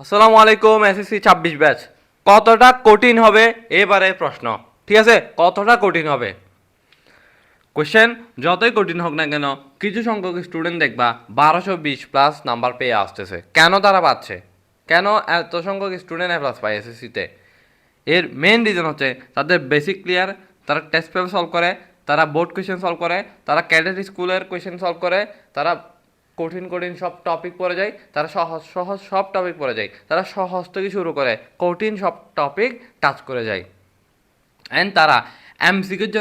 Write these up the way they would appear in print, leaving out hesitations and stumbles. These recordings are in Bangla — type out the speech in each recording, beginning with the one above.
আসসালামু আলাইকুম এসএসসি 26 ব্যাচ। কতটা কঠিন হবে এবারে প্রশ্ন? ঠিক আছে, কতটা কঠিন হবে কোশ্চেন? যতই কঠিন হোক না কেন, কিছু সংখ্যক স্টুডেন্ট দেখবা 1220+ নাম্বার পেয়ে আসতেছে। কেন তারা পাচ্ছে? কেন এত সংখ্যক স্টুডেন্ট এ প্লাস পায় এসএসসিতে? এর মেন রিজন হচ্ছে তাদের বেসিক ক্লিয়ার, তারা টেস্ট পেপার সলভ করে, তারা বোর্ড কোয়েশ্চেন সলভ করে, তারা ক্যাডেট স্কুলের কোয়েশ্চেন সলভ করে, তারা কঠিন কঠিন সব টপিক পড়ে যায়, তারা সহজ সহজ সব টপিক পড়ে যায়, তারা সহজ থেকে শুরু করে কঠিন সব টপিক টাচ করে যায়। অ্যান্ড তারা এমসিকিউর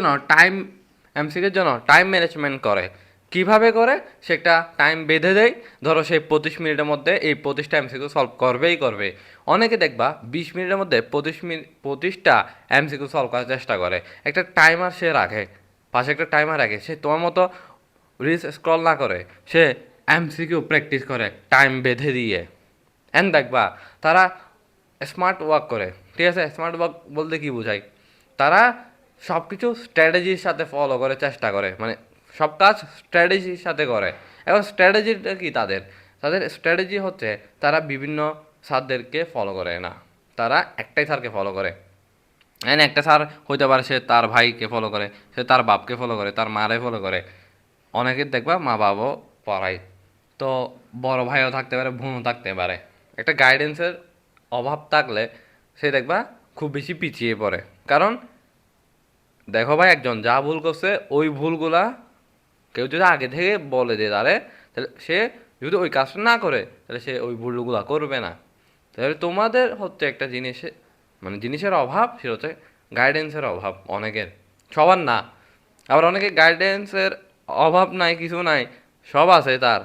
জন্য টাইম ম্যানেজমেন্ট করে। কিভাবে করে? সেটা টাইম বেঁধে দেয়। ধরো সেই 25 মিনিটের মধ্যে এই 25টা এমসিকিউ সলভ করবেই করবে। অনেকে দেখবা 20 মিনিটের মধ্যে 25টা এমসিকিউ সলভ করার চেষ্টা করে। একটা টাইমার সে রাখে, পাশে একটা টাইমার রাখে। সে তোমার মতো রিলস স্ক্রল না করে, সে এমসিকিউ প্র্যাকটিস করে টাইম বেঁধে দিয়ে। অ্যান্ড দেখবা তারা স্মার্ট ওয়ার্ক করে। ঠিক আছে, স্মার্ট ওয়ার্ক বলতে কি বোঝায়? তারা সব কিছু স্ট্র্যাটেজির সাথে ফলো করে চেষ্টা করে, মানে সব কাজ স্ট্র্যাটেজির সাথে করে। এখন স্ট্র্যাটেজিটা কি তাদের? তাদের স্ট্র্যাটেজি হচ্ছে তারা বিভিন্ন স্যারদেরকে ফলো করে না, তারা একটাই স্যারকে ফলো করে। এন্ড একটা স্যার হইতে পারে সে তার ভাইকে ফলো করে, সে তার বাপকে ফলো করে, তার মারে ফলো করে। অনেকের দেখবা মা বাবাও পড়ায়, তো বড় ভাইও থাকতে পারে, বোনও থাকতে পারে। একটা গাইডেন্সের অভাব থাকলে সে দেখবা খুব বেশি পিছিয়ে পড়ে। কারণ দেখো ভাই, একজন যা ভুল করছে ওই ভুলগুলা কেউ যদি আগে থেকে বলে দেয় তাহলে তাহলে সে যদি ওই কাজটা না করে তাহলে সে ওই ভুলগুলা করবে না। তাহলে তোমাদের হচ্ছে একটা মানে জিনিসের অভাব, সেটা হচ্ছে গাইডেন্সের অভাব অনেকের, সবার না। আবার অনেকে গাইডেন্সের অভাব নাই, কিছু নাই, সব আছে তার,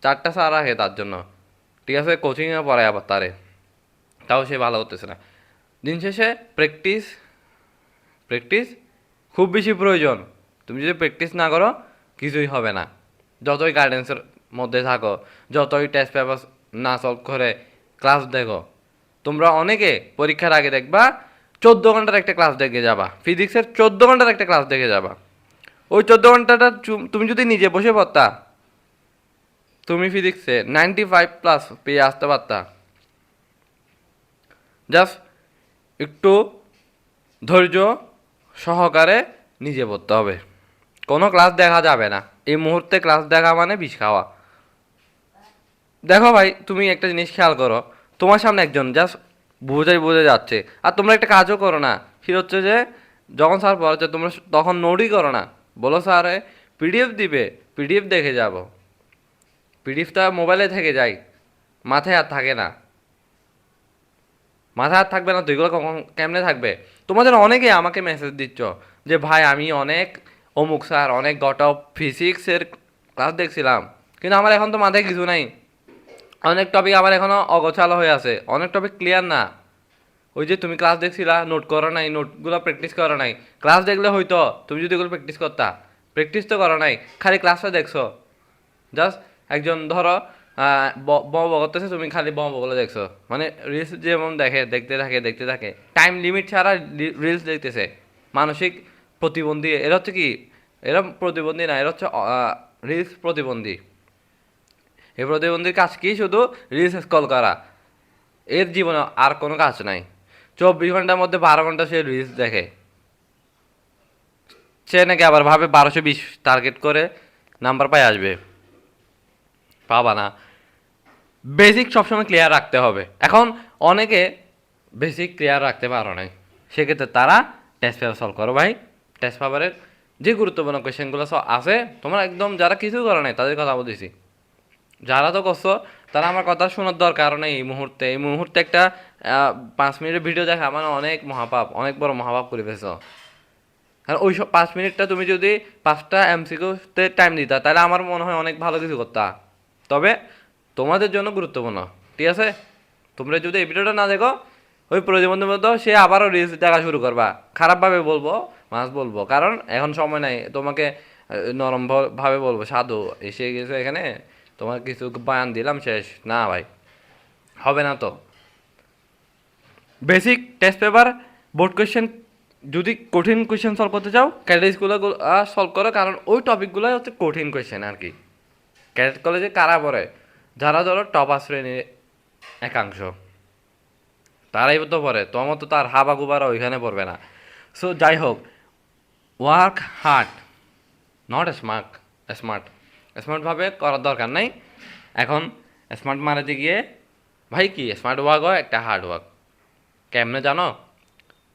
4টা স্যার রাখে তার জন্য। ঠিক আছে, কোচিংয়ে পড়ায় আবার তারে, তাও সে ভালো করতেছে না। দিন শেষে প্র্যাকটিস প্র্যাকটিস খুব বেশি প্রয়োজন। তুমি যদি প্র্যাকটিস না করো কিছুই হবে না। যতই গাইডেন্সের মধ্যে থাকো, যতই টেস্ট পেপার না সলভ করে ক্লাস দেখো, তোমরা অনেকে পরীক্ষার আগে দেখবা 14 ঘন্টার একটা ক্লাস দেখে যাবা, ফিজিক্সের 14 ঘন্টার একটা ক্লাস দেখে যাবা। ওই 14 ঘন্টাটা তুমি যদি নিজে বসে পড়তা, তুমি ফিজিক্সে 95+ পেয়ে আসতে পারতা। জাস্ট একটু ধৈর্য সহকারে নিজে পড়তে হবে। কোনো ক্লাস দেখা যাবে না, এই মুহূর্তে ক্লাস দেখা মানে বিষ খাওয়া। দেখো ভাই, তুমি একটা জিনিস খেয়াল করো, তোমার সামনে একজন জাস্ট বুঝে যাচ্ছে, আর তোমরা একটা কাজও করো না। সেটা হচ্ছে যে যখন স্যার পড়াচ্ছে তোমরা তখন নোটই করো না, বলো স্যারে পিডিএফ দিবে, পিডিএফ দেখে যাব। পিডিএফটা মোবাইলে থেকে যায়, মাথায় আর থাকে না। মাথায় হাত থাকবে না তো এগুলো কখন কেমনে থাকবে? তোমাদের অনেকে আমাকে মেসেজ দিচ্ছ যে ভাই আমি অনেক অমুক স্যার অনেক গট অফ ফিজিক্সের ক্লাস দেখছিলাম, কিন্তু আমার এখন তো মাথায় কিছু নাই। অনেক টপিক আমার এখনও অগোছালো হয়ে আছে, অনেক টপিক ক্লিয়ার না। ওই যে তুমি ক্লাস দেখছিলা, নোট করো নাই, নোটগুলো প্র্যাকটিস করো নাই। ক্লাস দেখলে হয়তো তুমি যদি এগুলো প্র্যাকটিস করতা, প্র্যাকটিস তো করো নাই, খালি ক্লাসটা দেখছো। জাস্ট একজন ধরো বম করতেছে, তুমি খালি বম বলে দেখছো। মানে রিলস যেমন দেখতে থাকে, টাইম লিমিট ছাড়া রিলস দেখতেছে। মানসিক প্রতিবন্ধী এরা হচ্ছে কি? এরা প্রতিবন্ধী না, এরা হচ্ছে রিলস প্রতিবন্ধী। এই প্রতিবন্ধীর কাজ কি? শুধু রিলস স্ক্রল করা, এর জীবনে আর কোনো কাজ নাই। 24 ঘন্টার মধ্যে 12 ঘন্টা সে রিলস দেখে। সে নাকি আবার ভাবে 1220 টার্গেট করে নাম্বার পাই আসবে, পাবা না। বেসিক সবসময় ক্লিয়ার রাখতে হবে। এখন অনেকে বেসিক ক্লিয়ার রাখতে পারো নাই, সেক্ষেত্রে তারা টেস্ট পেপার সলভ করো ভাই। টেস্ট পেপারের যে গুরুত্বপূর্ণ কোয়েশ্চেনগুলো সব আছে, তোমরা একদম যারা কিছু করো নাই তাদের কথা বলতেছি। যারা তো করছো তারা আমার কথা শোনার দরকার নেই এই মুহূর্তে একটা 5 মিনিটের ভিডিও দেখা মানে অনেক মহাপাপ, অনেক বড় মহাপাপ করে ফেলছো। কারণ ওই সব 5 মিনিটটা তুমি যদি 5টা এমসিকিউতে টাইম দিতা, তাহলে আমার মনে হয় অনেক ভালো কিছু করতা। তবে তোমাদের জন্য গুরুত্বপূর্ণ। ঠিক আছে, তোমরা যদি এই ভিডিওটা না দেখো, ওই প্রতিবন্ধীর মধ্যে সে আবারও রিলস দেখা শুরু করবা। খারাপভাবে বলবো, বলবো, কারণ এখন সময় নাই তোমাকে নরম ভাবে বলবো সাধু এসে গেছে এখানে, তোমার কিছু বয়ান দিলাম শেষ না ভাই, হবে না তো। Basic test paper board question, যদি কঠিন কোয়েশ্চেন সলভ করতে চাও ক্যাডেট স্কুলে সলভ করো, কারণ ওই টপিকগুলোই হচ্ছে কঠিন কোয়েশ্চেন আর কি। ক্যাডেট কলেজে কারা পড়ে? যারা ধরো টপার শ্রেণীর একাংশ, তারাই তো পড়ে, তোমার তো তার হাবা গুবারা ওইখানে পড়বে না। সো যাই হোক, work hard, not smart. Smart স্মার্টভাবে করার দরকার নাই। এখন স্মার্ট মারাতে গিয়ে ভাই কি স্মার্ট ওয়ার্ক হয় একটা হার্ড ওয়ার্ক। কেমনে জানো?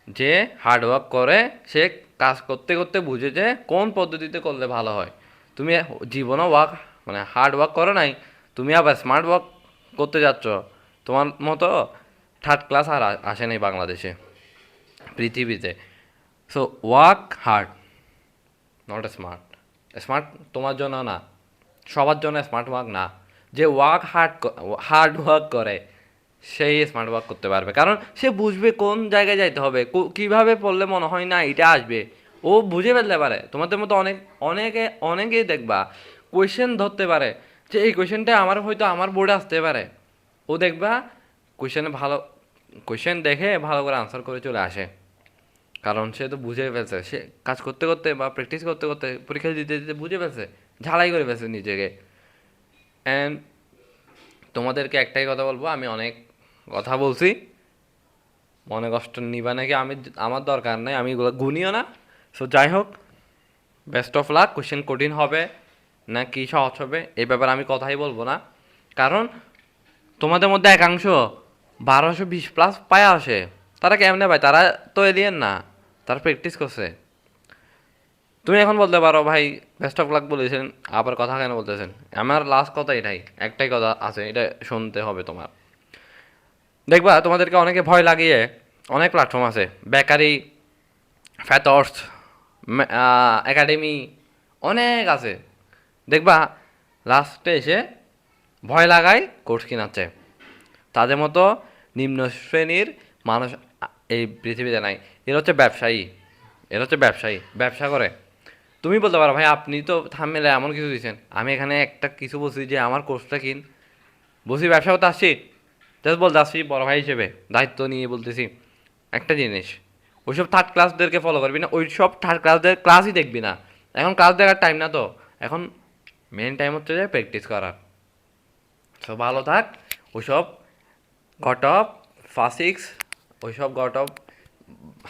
যে হার্ড ওয়ার্ক করে সে কাজ করতে করতে বুঝে যে কোন পদ্ধতিতে করলে ভালো হয়। তুমি জীবনও ওয়ার্ক মানে হার্ড ওয়ার্ক করো নাই, তুমি আবার স্মার্ট ওয়ার্ক করতে যাচ্ছ। তোমার মতো থার্ড ক্লাস আর আসে নাই বাংলাদেশে, পৃথিবীতে। So work hard, not smart. Smart তোমার জন্য না, সবার জন্য স্মার্ট ওয়ার্ক না। যে হার্ড ওয়ার্ক করে সেই স্মার্ট ওয়ার্ক করতে পারবে, কারণ সে বুঝবে কোন জায়গায় যাইতে হবে, কীভাবে পড়লে মনে হয় না এটা আসবে। ও বুঝে ফেলতে পারে। তোমাদের মতো অনেকেই দেখবা কোয়েশ্চেন ধরতে পারে যে এই কোয়েশ্চেনটা আমার হয়তো আমার বোর্ডে আসতে পারে। ও দেখবা কোয়েশ্চেন দেখে ভালো করে আনসার করে চলে আসে, কারণ সে তো বুঝে ফেলছে। সে কাজ করতে করতে বা প্র্যাকটিস করতে করতে পরীক্ষা দিতে দিতে বুঝে ফেলছে, ঝালাই করে ফেলছে নিজেকে। অ্যান্ড তোমাদেরকে একটাই কথা বলবো, আমি অনেক কথা বলছি, মনে কষ্ট নিবা নাকি আমার দরকার নেই, আমি এগুলো গুনিও না। সো যাই হোক, বেস্ট অফ লাক। কোশ্চেন কঠিন হবে না কি সহজ হবে এই ব্যাপারে আমি কথাই বলবো না, কারণ তোমাদের মধ্যে একাংশ 1220+ পায় আসে। তারা কেমনে পায়? তারা তো এলিয়েন না, তারা প্র্যাকটিস করছে। তুমি এখন বলতে পারো ভাই বেস্ট অফ লাক বলেছেন, আবার কথা কেন বলতেছেন? আমার লাস্ট কথা এটাই, একটাই কথা আছে, এটা শুনতে হবে তোমার। দেখবা তোমাদেরকে অনেকে ভয় লাগিয়ে অনেক প্ল্যাটফর্ম আছে, বেকারি, ফ্যাটর্স, একাডেমি, অনেক আছে। দেখবা লাস্টে এসে ভয় লাগায় কোর্স কিনাচ্ছে। তাদের মতো নিম্ন শ্রেণীর মানুষ এই পৃথিবীতে নাই। এরা হচ্ছে ব্যবসায়ী, ব্যবসা করে। তুমি বলতে পারো ভাই আপনি তো থামমেলে এমন কিছু দিচ্ছেন, আমি এখানে একটা কিছু বলছি যে আমার কোর্সটা কিন, বলছি ব্যবসা করতে আসছি, জাস্ট বলতে আসছি বড় ভাই হিসেবে দায়িত্ব নিয়ে বলতেছি। একটা জিনিস, ওইসব থার্ড ক্লাসদেরকে ফলো করবি না, ওইসব থার্ড ক্লাসদের ক্লাসই দেখবি না। এখন ক্লাস দেখার টাইম না তো, এখন মেন টাইম হচ্ছে যে প্র্যাকটিস করার। তো ভালো থাক। ওইসব ঘটপ ফাসিক্স, ওইসব ঘটপ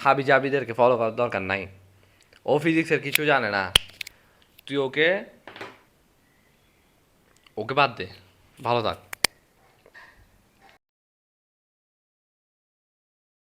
হাবি জাবিদেরকে ফলো করার দরকার নাই। ও ফিজিক্সের কিছু জানে না, তুই ওকে ওকে বাদ দে। ভালো থাক।